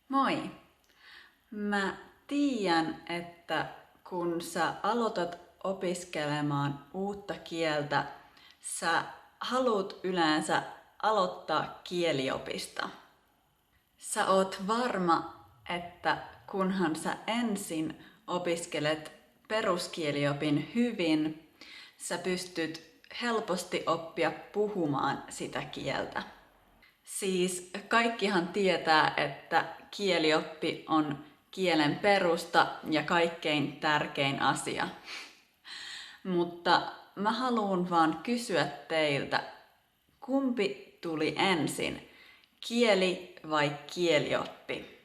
Moi! Mä tiedän, että kun sä aloitat opiskelemaan uutta kieltä, sä haluat yleensä aloittaa kieliopista. Sä oot varma, että kunhan sä ensin opiskelet peruskieliopin hyvin, sä pystyt helposti oppia puhumaan sitä kieltä. Siis kaikkihan tietää, että kielioppi on kielen perusta ja kaikkein tärkein asia. Mutta mä haluan vaan kysyä teiltä, kumpi tuli ensin, kieli vai kielioppi?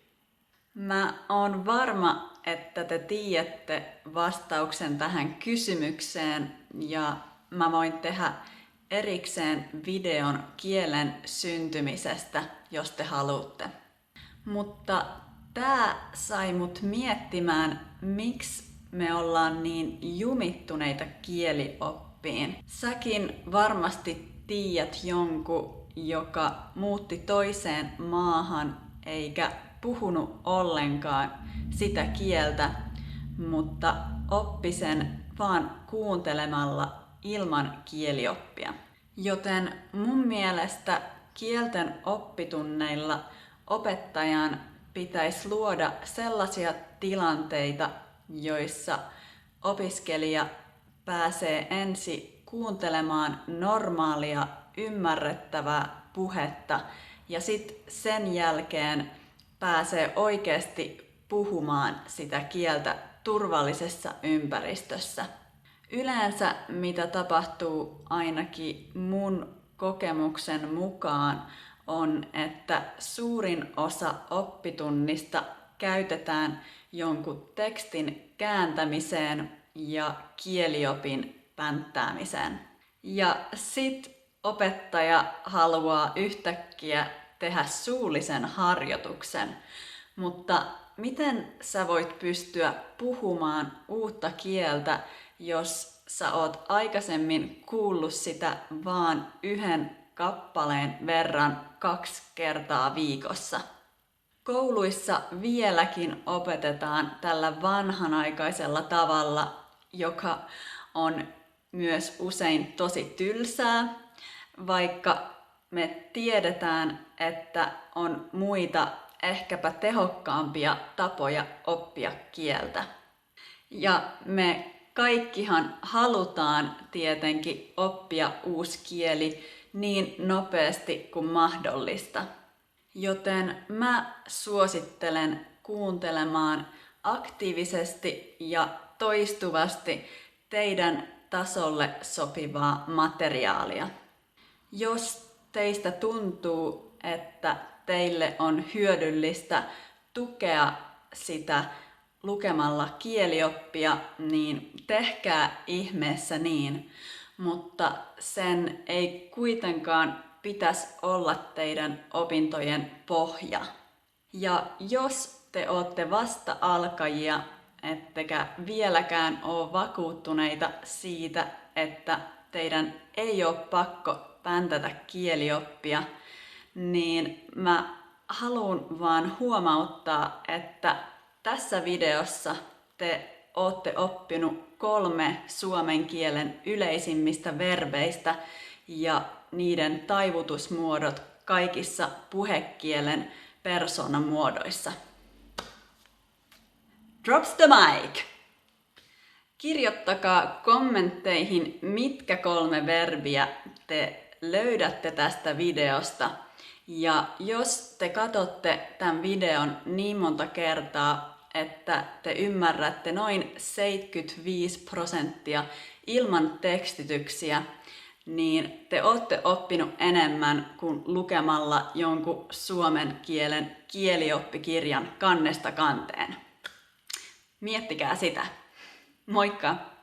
Mä oon varma, että te tiedätte vastauksen tähän kysymykseen ja mä voin tehdä erikseen videon kielen syntymisestä, jos te haluatte. Mutta tää sai mut miettimään, miksi me ollaan niin jumittuneita kielioppiin. Säkin varmasti tiedät jonkun, joka muutti toiseen maahan eikä puhunut ollenkaan sitä kieltä, mutta oppi sen vaan kuuntelemalla ilman kielioppia. Joten mun mielestä kielten oppitunneilla opettajan pitäisi luoda sellaisia tilanteita, joissa opiskelija pääsee ensin kuuntelemaan normaalia, ymmärrettävää puhetta ja sitten sen jälkeen pääsee oikeasti puhumaan sitä kieltä turvallisessa ympäristössä. Yleensä mitä tapahtuu ainakin mun kokemuksen mukaan on, että suurin osa oppitunnista käytetään jonkun tekstin kääntämiseen ja kieliopin pänttäämiseen. Ja sit opettaja haluaa yhtäkkiä tehdä suullisen harjoituksen, mutta miten sä voit pystyä puhumaan uutta kieltä, jos sä oot aikaisemmin kuullut sitä vaan yhden kappaleen verran 2 kertaa viikossa? Kouluissa vieläkin opetetaan tällä vanhanaikaisella tavalla, joka on myös usein tosi tylsää, vaikka me tiedetään, että on muita ehkäpä tehokkaampia tapoja oppia kieltä. Ja me kaikkihan halutaan tietenkin oppia uusi kieli niin nopeasti kuin mahdollista. Joten mä suosittelen kuuntelemaan aktiivisesti ja toistuvasti teidän tasolle sopivaa materiaalia. Jos teistä tuntuu, että teille on hyödyllistä tukea sitä lukemalla kielioppia, niin tehkää ihmeessä niin, mutta sen ei kuitenkaan pitäisi olla teidän opintojen pohja. Ja jos te olette vasta alkajia, ettekä vieläkään ole vakuuttuneita siitä, että teidän ei ole pakko päntätä kielioppia, niin mä haluan vaan huomauttaa, että tässä videossa te olette oppinut 3 suomen kielen yleisimmistä verbeistä ja niiden taivutusmuodot kaikissa puhekielen persoonamuodoissa. Drops the mic! Kirjoittakaa kommentteihin, mitkä 3 verbiä te löydätte tästä videosta. Ja jos te katsotte tämän videon niin monta kertaa, että te ymmärrätte noin 75% ilman tekstityksiä, niin te olette oppinut enemmän kuin lukemalla jonkun suomen kielen kielioppikirjan kannesta kanteen. Miettikää sitä. Moikka!